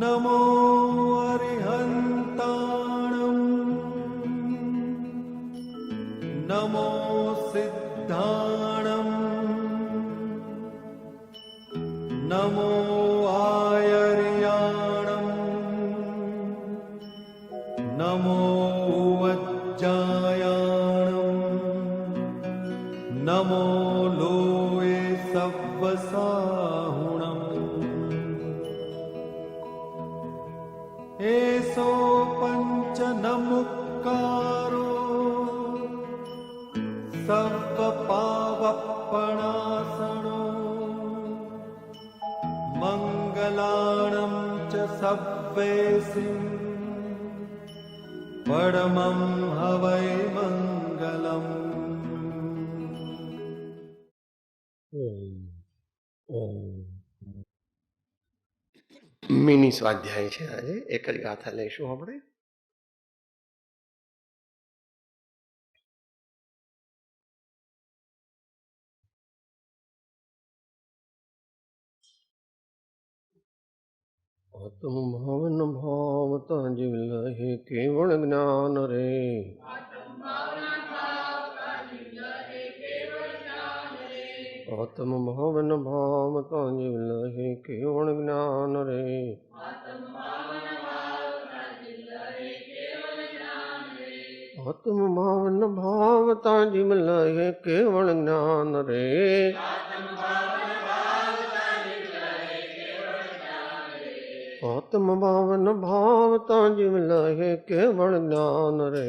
नमो अरिहन्ताणं नमो सिद्धाणं नमो आयर्याणं नमो वज्जायाणं नमो लोये सव्वसाहुणम् एसो पंच नमुक्कारो सर्वपावपणासनो मंगलाणं च सव्वेसिं परमं हवै मंगलम्। મિની સ્વાધ્યાય છે આજે એક જ ગાથા લઈશું આપણે. આત્મ ભાવન ભાવતા જીવ લહે કેવળ જ્ઞાન રે. આત્મ ભાવન ભાવતા જીવ લહે કેવળ જ્ઞાન રે. આત્મ ભાવન ભાવતા જીવ લહે કેવળ જ્ઞાન રે. આત્મ ભાવન ભાવતા જીવ લહે કેવળ જ્ઞાન રે. આત્મ ભાવન ભાવતા જીવ લહે કેવળ જ્ઞાન રે. આત્મ ભાવન ભાવતા જીવ લહે કેવળ જ્ઞાન રે.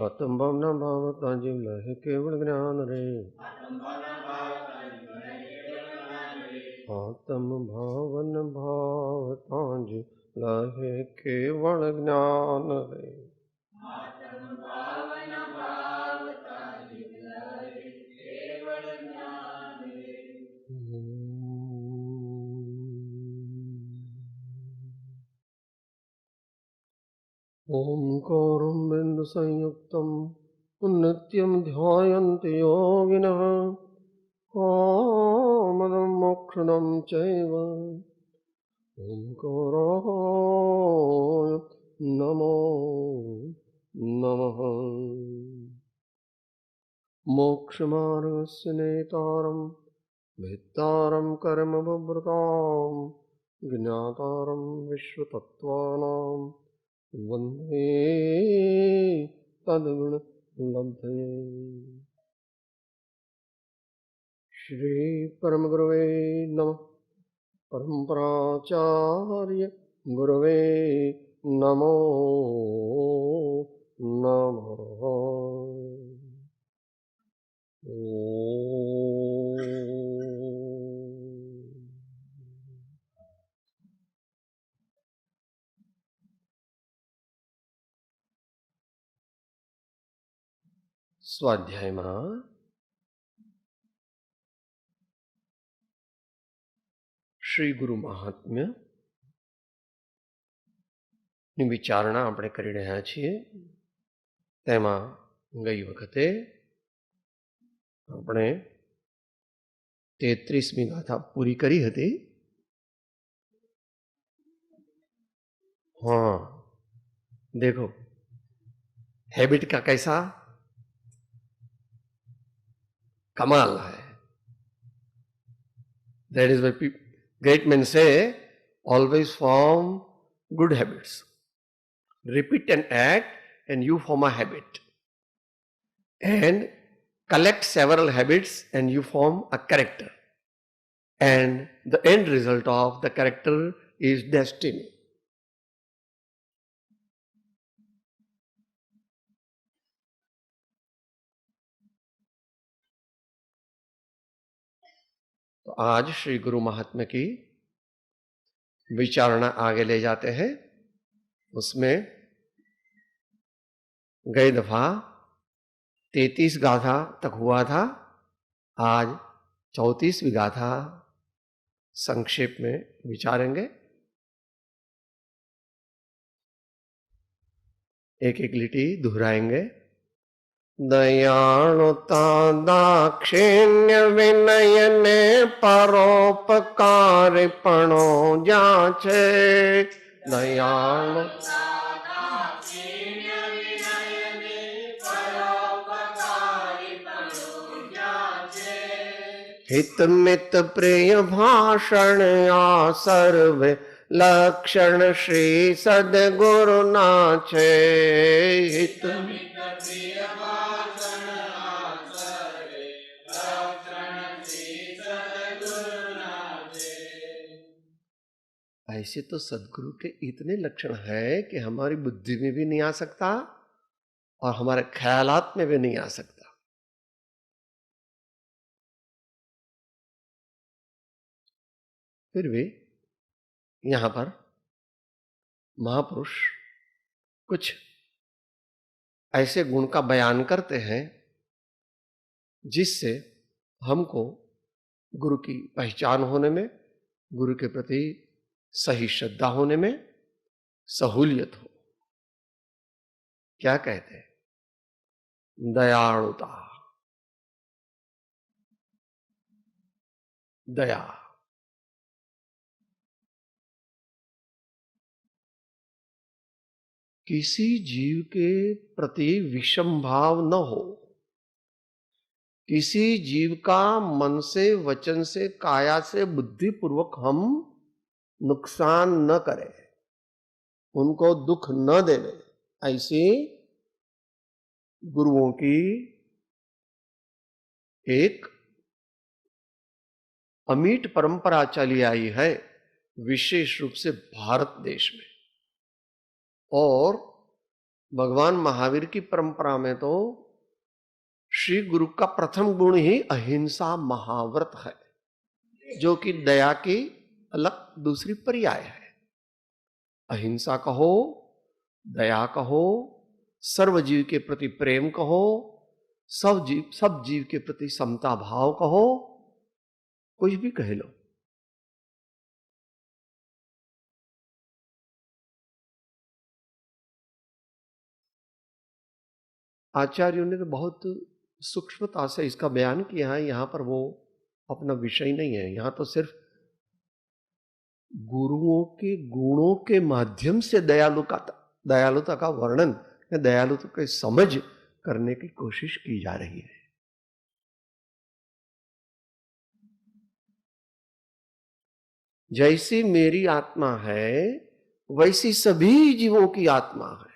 આત્મ ભાવન ભાવતા જીવ લહે કેવળ જ્ઞાન રે. આત્મ ભાવન ભાવતા જીવ લહે કેવળ જ્ઞાન રે. ओंकारं बिंदु संयुक्तं नित्यं ध्यायन्ति योगिनः कामदं मोक्षदं चैव. ओंकाराय नमो नमः. मोक्षमार्गस्य नेतारं भेत्तारं कर्मभृतां ज्ञातारं विश्वतत्त्वानां वन्दे तद्गुणलब्धये. श्री परमगुरवे नमः. परम्पराचार्य गुरवे नमो नमः. સ્વાધ્યાયમાં શ્રી ગુરુ મહાત્મ્ય ની વિચારણા આપણે કરી રહ્યા છીએ. તેમાં ગઈ વખતે આપણે 33મી ગાથા પૂરી કરી હતી. हाँ देखो हैबिट का कैसा कमाल है. That is why great men say always form good habits. Repeat an act and you form a habit. And collect several habits and you form a character. And the end result of the character is destiny. तो आज श्री गुरु महात्म्य की विचारणा आगे ले जाते हैं. उसमें गई दफा 33 गाथा तक हुआ था. आज 34वीं गाथा संक्षेप में विचारेंगे। एक एक लिटी दोहराएंगे। दयालुता दाक्षिण्य विनय ने परोपकारिपणो जाचे। दयालुता हित मित प्रिय भाषण आ सर्वे लक्षण श्री सदगुरु नाचे। हित मित प्रिय भाषण आ सर्वे लक्षण श्री सदगुरु नाचे। ऐसे तो सदगुरु के इतने लक्षण हैं कि हमारी बुद्धि में भी नहीं आ सकता और हमारे ख्यालात में भी नहीं आ सकता। फिर भी यहां पर महापुरुष कुछ ऐसे गुण का बयान करते हैं जिससे हमको गुरु की पहचान होने में, गुरु के प्रति सही श्रद्धा होने में सहूलियत हो। क्या कहते हैं? दयालुता, दया। किसी जीव के प्रति विषम भाव न हो, किसी जीव का मन से, वचन से, काया से, बुद्धि पूर्वक हम नुकसान न करें, उनको दुख न देवे, ऐसी गुरुओं की एक अमीट परंपरा चली आई है, विशेष रूप से भारत देश में। और भगवान महावीर की परंपरा में तो श्री गुरु का प्रथम गुण ही अहिंसा महाव्रत है, जो कि दया की अलग दूसरी पर्याय है। अहिंसा कहो, दया कहो, सर्वजीव के प्रति प्रेम कहो, सब जीव के प्रति समता भाव कहो, कुछ भी कह लो। आचार्यों ने तो बहुत सूक्ष्मता से इसका बयान किया है। यहां पर वो अपना विषय नहीं है, यहां तो सिर्फ गुरुओं के गुणों के माध्यम से दयालुता का वर्णन या दयालुता की समझ करने की कोशिश की जा रही है। जैसी मेरी आत्मा है वैसी सभी जीवों की आत्मा है,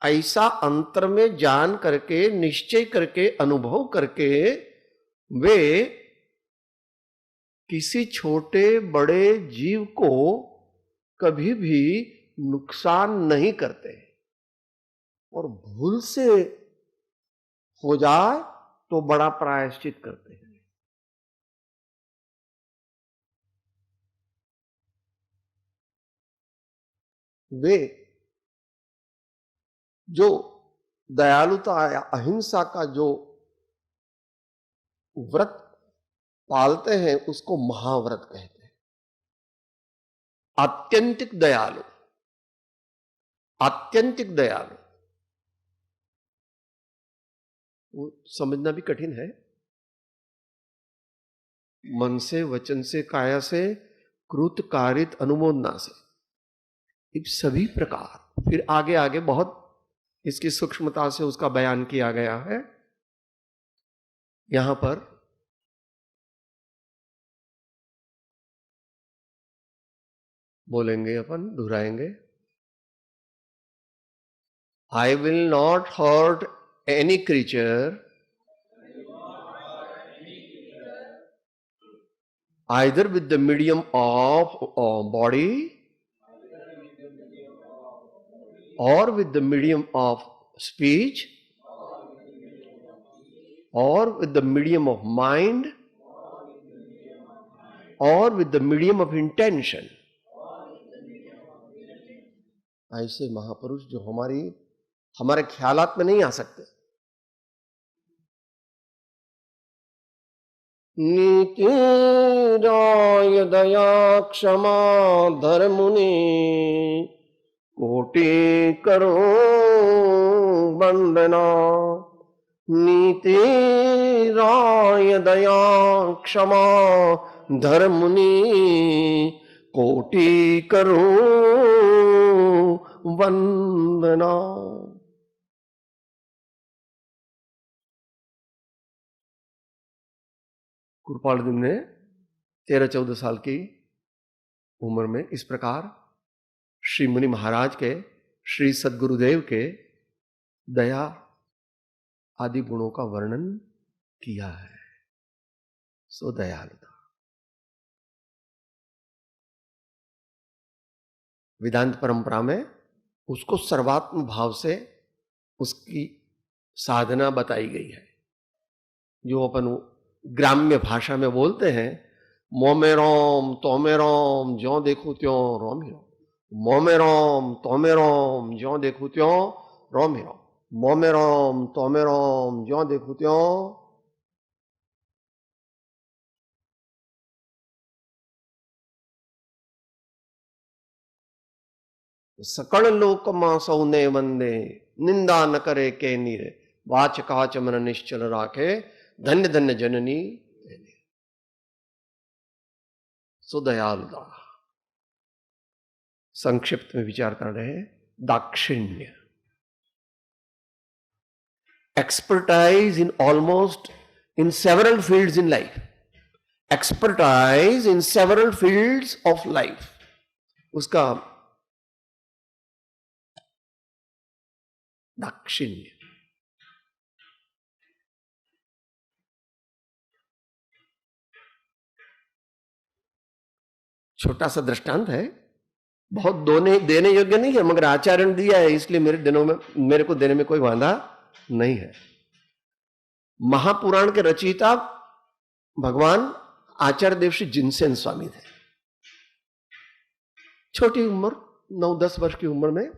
ऐसा अंतर में जान करके, निश्चय करके, अनुभव करके वे किसी छोटे बड़े जीव को कभी भी नुकसान नहीं करते, और भूल से हो जाए तो बड़ा प्रायश्चित करते हैं। वे जो दयालुता या अहिंसा का जो व्रत पालते हैं उसको महाव्रत कहते हैं। आत्यंतिक दयालु, आत्यंतिक दयालु, वो समझना भी कठिन है। मन से, वचन से, काया से, कृत कारित अनुमोदना से, इस सभी प्रकार। फिर आगे आगे बहुत इसकी सूक्ष्मता से उसका बयान किया गया है। यहां पर बोलेंगे, अपन दोहराएंगे। I will not hurt any creature either with the medium of body or with the medium of speech or with the medium of mind or with the medium of intention। ऐसे महापुरुष जो हमारे ख्यालात में नहीं आ सकते, नीति राय दया क्षमा धर्मुनि कोटि करो वंदना। नीति राय दया क्षमा धर्मुनि कोटि करो वंदना। कृपाल दिन ने 13-14 साल की उम्र में इस प्रकार श्री मुनि महाराज के, श्री सद्गुरुदेव के दया आदि गुणों का वर्णन किया है। सो दयालुता। वेदांत परंपरा में उसको सर्वात्म भाव से उसकी साधना बताई गई है। जो अपन ग्राम्य भाषा में बोलते हैं, मोमे रोम तोमे रोम ज्यों देखूं त्यों रोम ही रोम। मोमे रोम तोमे रोम ज्यों देखूं त्यों रोम ही रोम। मोमे रोम तोमे रोम ज्यों देखूं त्यों। सकल लोक मां सौने वंदे निंदा न करे के नीरे। वाच काच मन निश्चल राखे धन्य धन्य जननी। सो दयालुता। संक्षिप्त में विचार कर रहे हैं Dakshinya. Expertise in almost in several fields in life. Expertise in several fields of life. उसका दाक्षिण्य। छोटा सा दृष्टांत है, बहुत देने योग्य नहीं है, मगर आचार्य ने दिया है, इसलिए मेरे को देने में कोई वांधा नहीं है। महापुराण के रचयिता भगवान आचार्य देव श्री जिनसेन स्वामी थे। छोटी उम्र, 9-10 वर्ष की उम्र में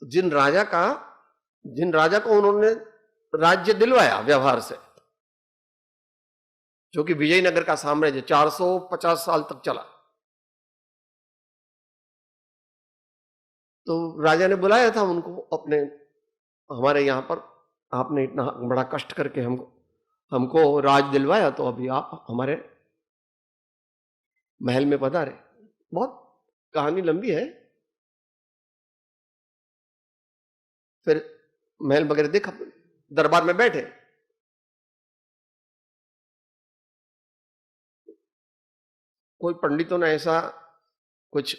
जिन राजा को उन्होंने राज्य दिलवाया व्यवहार से, जो कि विजयनगर का साम्राज्य 450 साल तक चला, तो राजा ने बुलाया था उनको अपने, हमारे यहां पर आपने इतना बड़ा कष्ट करके हमको राज दिलवाया, तो अभी आप हमारे महल में पधारे। बहुत कहानी लंबी है। फिर महल वगैरह देखा, दरबार में बैठे, कोई पंडितों ने ऐसा कुछ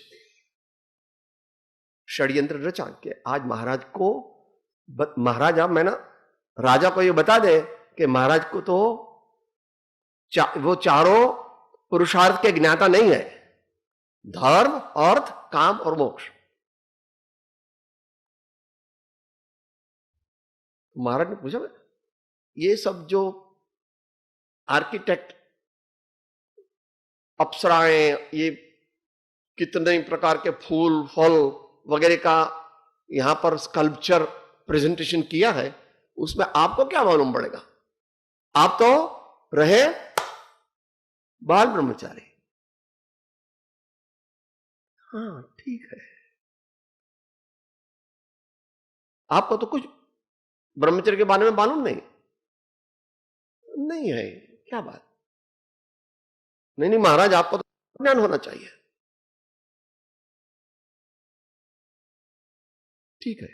षड्यंत्र रचा कि आज महाराज अब मैं ना राजा को ये बता दे कि महाराज को तो वो चारों पुरुषार्थ के ज्ञाता नहीं है, धर्म, अर्थ, काम और मोक्ष। महाराज ने पूछा, ये सब जो आर्किटेक्ट, अप्सराएं, ये कितने प्रकार के फूल फल वगैरह का यहां पर स्कल्पचर प्रेजेंटेशन किया है, उसमें आपको क्या मालूम पड़ेगा? आप तो रहे बाल ब्रह्मचारी। हाँ ठीक है, आपको तो कुछ ब्रह्मचर्य के बारे में मालूम नहीं है। क्या बात? नहीं महाराज, आपको तो ज्ञान होना चाहिए। ठीक है,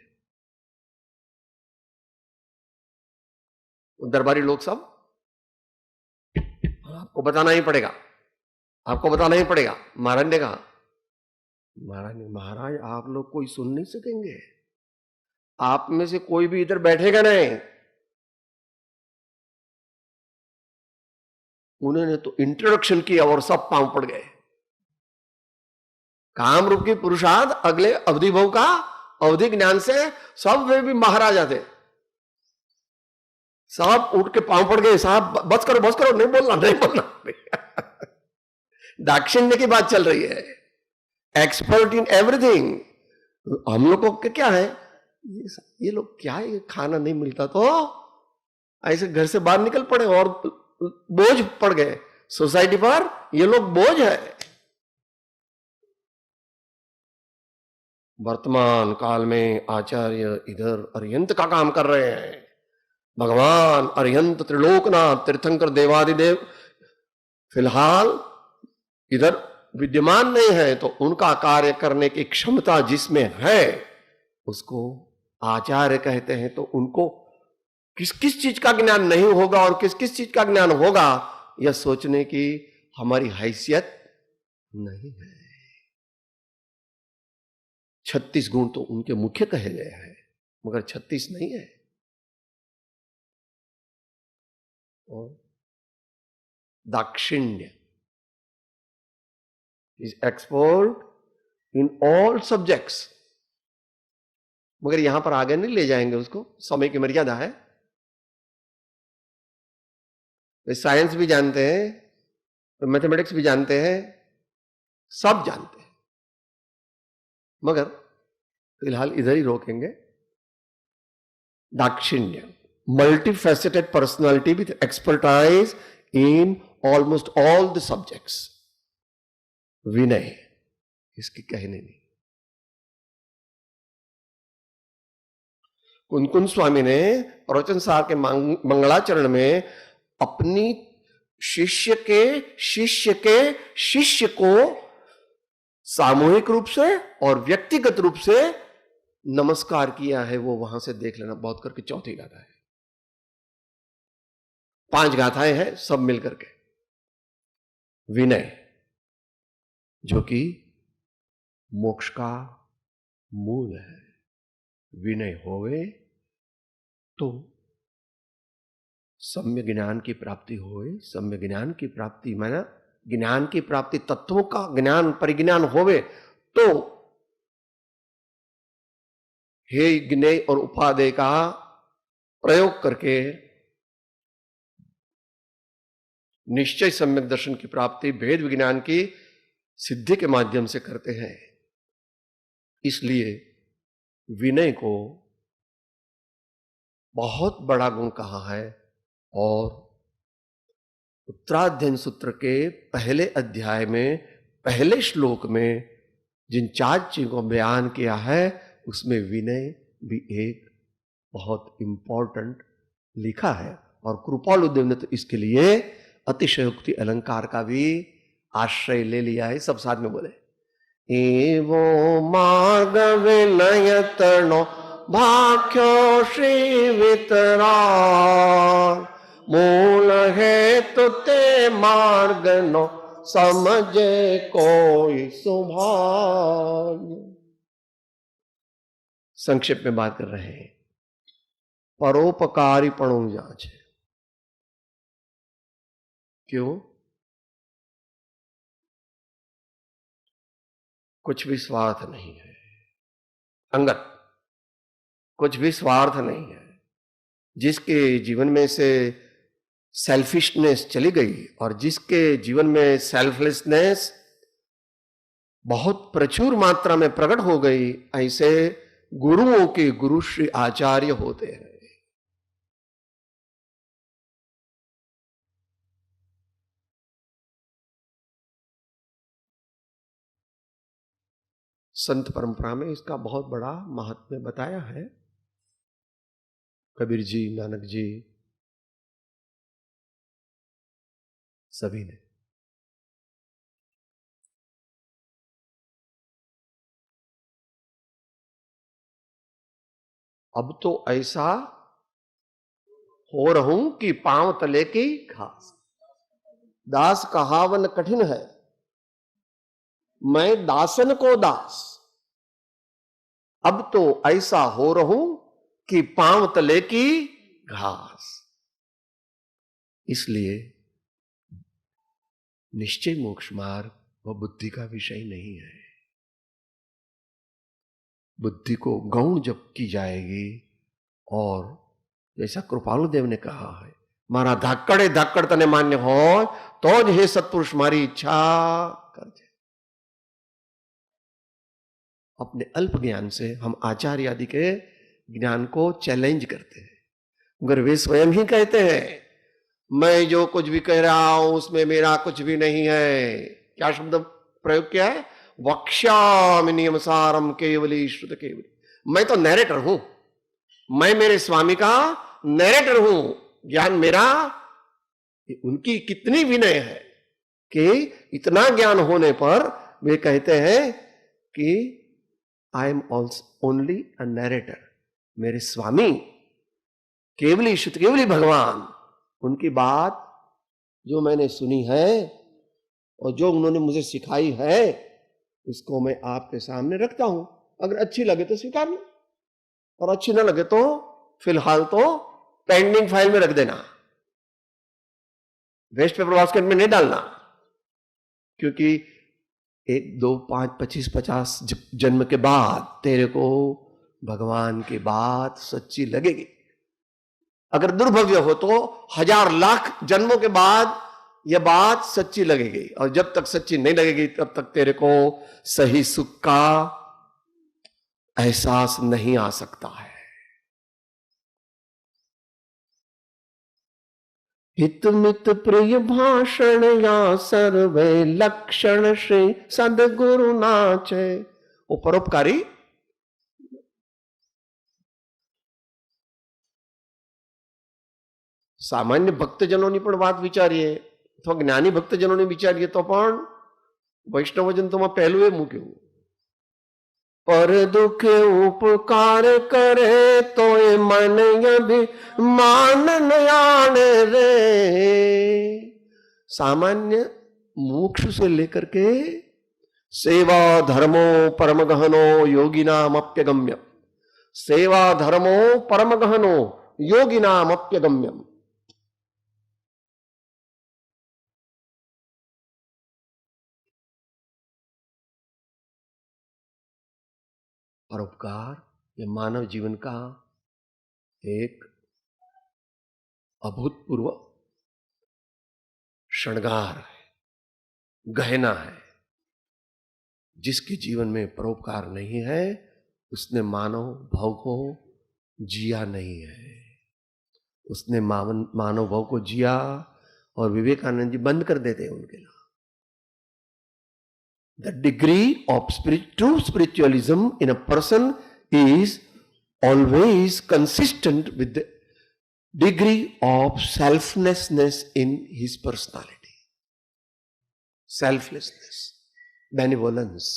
दरबारी लोग सब, आपको बताना ही पड़ेगा, आपको बताना ही पड़ेगा। महाराज ने कहा, महाराज आप लोग कोई सुन नहीं सकेंगे, आप में से कोई भी इधर बैठेगा नहीं। उन्होंने तो इंट्रोडक्शन किया और सब पांव पड़ गए। काम रूप की पुरुषार्थ अगले अवधि भव का अवधि ज्ञान से सब वे भी महाराजा थे। सब उठ के पांव पड़ गए, साहब बस करो, नहीं बोलना। दाक्षिण्य की बात चल रही है, एक्सपर्ट इन एवरीथिंग। हम लोग को क्या है, ये लोग क्या, ये खाना नहीं मिलता तो ऐसे घर से बाहर निकल पड़े और बोझ पड़ गए सोसाइटी पर, ये लोग बोझ है। वर्तमान काल में आचार्य इधर अरिहंत का काम कर रहे हैं। भगवान अरिहंत त्रिलोकनाथ तीर्थंकर देवादिदेव फिलहाल इधर विद्यमान नहीं है, तो उनका कार्य करने की क्षमता जिसमें है उसको आचार्य कहते हैं। तो उनको किस किस चीज का ज्ञान नहीं होगा और किस किस चीज का ज्ञान होगा, यह सोचने की हमारी हैसियत नहीं है। 36 गुण तो उनके मुख्य कहे गए हैं, मगर 36 नहीं है। और Dakshinya is expert in all subjects, मगर यहां पर आगे नहीं ले जाएंगे उसको, समय की मर्यादा है। वे साइंस भी जानते हैं, तो मैथमेटिक्स भी जानते हैं, सब जानते हैं, मगर फिलहाल इधर ही रोकेंगे। Dakshinya, multifaceted personality with expertise in almost all the subjects. Vinay, इसकी कहने नहीं। कुनकुन स्वामी ने प्रवचन सार के मंगलाचरण में अपनी शिष्य के शिष्य को सामूहिक रूप से और व्यक्तिगत रूप से नमस्कार किया है। वो वहां से देख लेना, बहुत करके चौथी गाथा है। 5 गाथाएं हैं सब मिलकर के। विनय, जो कि मोक्ष का मूल है। विनय होवे तो सम्य ज्ञान की प्राप्ति होवे। सम्य ज्ञान की प्राप्ति माना ज्ञान की प्राप्ति, तत्वों का ज्ञान परिज्ञान होवे तो हे ज्ञेय और उपादेय का प्रयोग करके निश्चय सम्यक दर्शन की प्राप्ति, भेद विज्ञान की सिद्धि के माध्यम से करते हैं। इसलिए विनय को बहुत बड़ा गुण कहा है। और उत्तराध्ययन सूत्र के पहले अध्याय में पहले श्लोक में जिन 4 चीजों को बयान किया है, उसमें विनय भी एक बहुत इंपॉर्टेंट लिखा है। और कृपालुदेव ने तो इसके लिए अतिशयोक्ति अलंकार का भी आश्रय ले लिया है। सब साथ में बोले, एवो मार्ग विनयतनो भाख्यो श्री वितराग, मूल है तो ते मार्ग नो समझे कोई सुभान। संक्षेप में बात कर रहे हैं, परोपकारी पणु जांच है। क्यों? कुछ भी स्वार्थ नहीं है, अंगत कुछ भी स्वार्थ नहीं है। जिसके जीवन में से सेल्फिशनेस चली गई और जिसके जीवन में सेल्फलेसनेस बहुत प्रचुर मात्रा में प्रकट हो गई, ऐसे गुरुओं के गुरु श्री आचार्य होते हैं। संत परंपरा में इसका बहुत बड़ा महात्म्य बताया है। कबीर जी, नानक जी, सभी ने। अब तो ऐसा हो रहूं कि पांव तले की घास। दास कहावन कठिन है, मैं दासन को दास। अब तो ऐसा हो रहूं कि पांव तले की घास। इसलिए निश्चय मोक्ष मार्ग वह बुद्धि का विषय नहीं है। बुद्धि को गौण जब की जाएगी, और जैसा कृपालुदेव ने कहा है, मारा धाकड़े धाकड़ तने मान्य हो तो ज हे सत्पुरुष मारी इच्छा कर दे। अपने अल्प ज्ञान से हम आचार्य आदि के ज्ञान को चैलेंज करते हैं, मगर वे स्वयं ही कहते हैं मैं जो कुछ भी कह रहा हूं उसमें मेरा कुछ भी नहीं है। क्या शब्द प्रयोग किया है? वक्ष्यामि नियमसारम केवली श्रुत केवली। मैं तो नैरेटर हूं, मैं मेरे स्वामी का नैरेटर हूं, ज्ञान मेरा। उनकी कितनी विनय है कि इतना ज्ञान होने पर वे कहते हैं कि I am only a narrator. मेरे स्वामी केवली शुद्ध केवली भगवान, उनकी बात जो मैंने सुनी है और जो उन्होंने मुझे सिखाई है उसको मैं आपके सामने रखता हूं। अगर अच्छी लगे तो स्वीकार लो, और अच्छी ना लगे तो फिलहाल तो पेंडिंग फाइल में रख देना, वेस्ट पेपर बास्केट में नहीं डालना। क्योंकि 1, 2, 5, 25, 50 जन्म के बाद तेरे को भगवान की बात सच्ची लगेगी। अगर दुर्भाग्य हो तो 1000 लाख जन्मों के बाद यह बात सच्ची लगेगी, और जब तक सच्ची नहीं लगेगी तब तक तेरे को सही सुख का एहसास नहीं आ सकता है। हित मित प्रिय भाषण या सर्वे लक्षण श्री सदगुरु नाचे। वो परोपकारी सामान्य भक्तजनों पर बात विचारिए तो ज्ञानी भक्तजनों विचारिए तो पण वैष्णवजन तो पहलू ए मूक्यू, पर दुख उपकार करे तो मन यदि मान नयान रे। सामान्य मोक्ष से लेकर के सेवा धर्मो परम गहनो योगी नाम अप्यगम्यम, सेवा धर्मो परम गहनो योगी नाम अप्यगम्यम। परोपकार ये मानव जीवन का एक अभूतपूर्व श्रृंगार है, गहना है। जिसके जीवन में परोपकार नहीं है उसने मानव भाव को जिया नहीं है, उसने मानव भाव को जिया। और विवेकानंद जी बंद कर देते हैं उनके लिए। The degree of true spiritualism in a person is always consistent with the degree of selflessness in his personality. Selflessness, benevolence.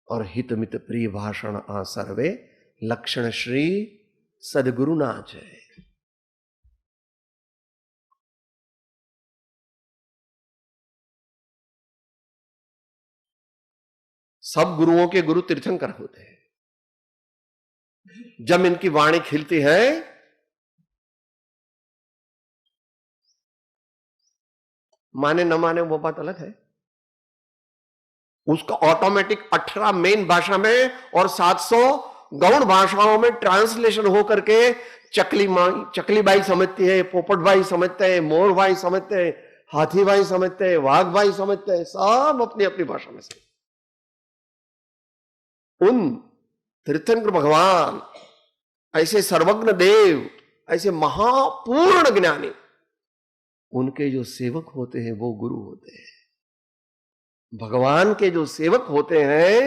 और हित मित प्रिय भाषण आ सर्वे लक्षण श्री सदगुरु नाच है। सब गुरुओं के गुरु तीर्थंकर होते हैं। जब इनकी वाणी खिलती है माने न माने वो बात अलग है। उसका ऑटोमेटिक 18 मेन भाषा में और 700 गौण भाषाओं में ट्रांसलेशन हो करके चकली बाई समझती है, पोपट भाई समझते हैं, मोर भाई समझते हैं, हाथी भाई समझते हैं, वाघ भाई समझते हैं, सब अपनी अपनी भाषा में से। उन तीर्थंकर भगवान ऐसे सर्वज्ञ देव, ऐसे महापूर्ण ज्ञानी, उनके जो सेवक होते हैं वो गुरु होते हैं। भगवान के जो सेवक होते हैं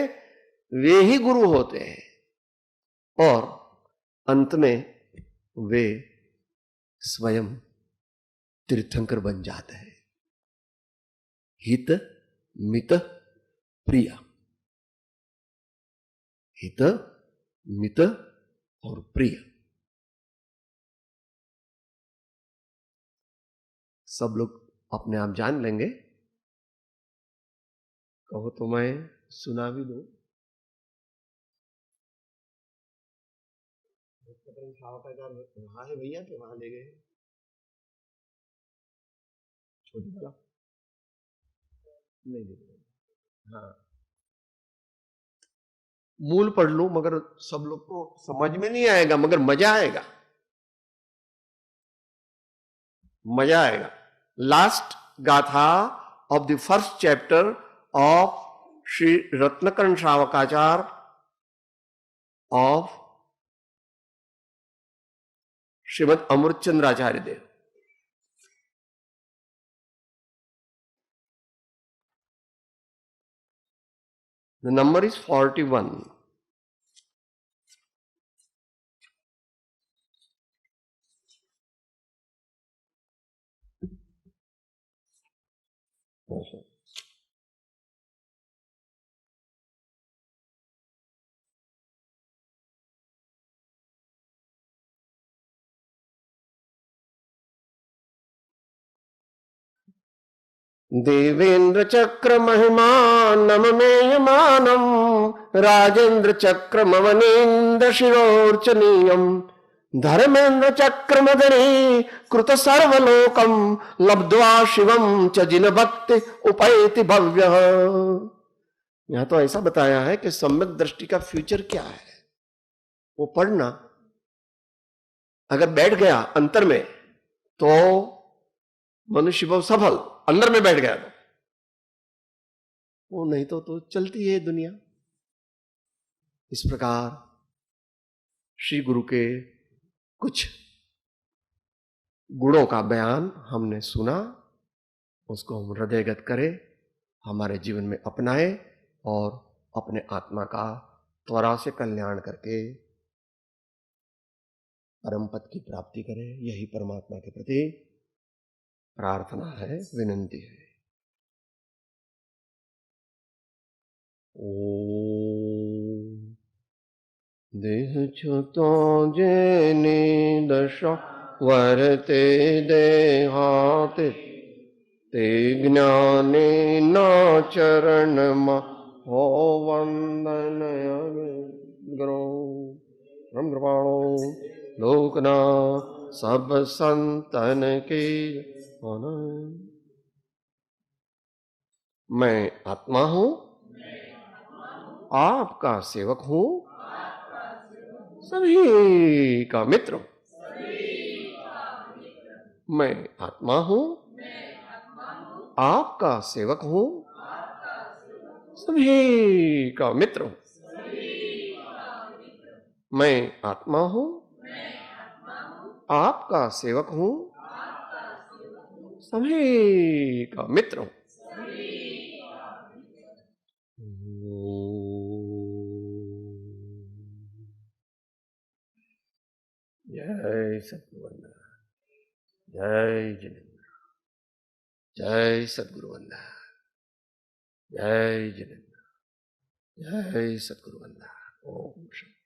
वे ही गुरु होते हैं। और अंत में वे स्वयं तीर्थंकर बन जाते हैं। हित मित प्रिय, हित मित और प्रिय, सब लोग अपने आप जान लेंगे। कहो तो मैं सुना भी दूं। वहां है भैया के वहां ले गए छोटी वाला नहीं ले गए। हाँ मूल पढ़ लूं मगर सब लोग को समझ में नहीं आएगा, मगर मजा आएगा, मजा आएगा। लास्ट गाथा of the first chapter of Shri Ratnakaranda Shravakachar of Srimad Amrit Chandracharya Dev. The number is 41. देवेन्द्र चक्र महिमानममेयमानम राजेन्द्र चक्र मवनीन्द्र शिरोर्चनीयम धर्मेन्द्र चक्र मदनी कृत सर्वलोकम लब्ध्वा शिवम च जिन भक्ति उपैति भव्य। यहां तो ऐसा बताया है कि सम्यक दृष्टि का फ्यूचर क्या है, वो पढ़ना। अगर बैठ गया अंतर में तो मनुष्य बहुत सफल, अंदर में बैठ गया तो वो नहीं तो चलती है दुनिया। इस प्रकार श्री गुरु के कुछ गुणों का बयान हमने सुना, उसको हम हृदयगत करें, हमारे जीवन में अपनाएं और अपने आत्मा का त्वरा से कल्याण करके परम पद की प्राप्ति करें। यही परमात्मा के प्रति प्रार्थना है, विनंती है। ओम देह छुतो जेनी दशा वर्ते देहाते ते ज्ञाने न चरण हो वंदन गुरु ब्रह्म कृपाणो लोकना सब संतन के। मैं आत्मा हूं, आपका सेवक हूं, सभी का मित्र हूं। मैं आत्मा हूं, आपका सेवक हूं, सभी का मित्र हूं। मैं आत्मा हूं, आपका सेवक हूं, सभी का मित्र हूं। जय सद्गुरुवंदना, जय जिनेन्द्र, जय सद्गुरुवंदना, जय जिनेन्द्र, जय सद्गुरुवंदना। ओम शांति।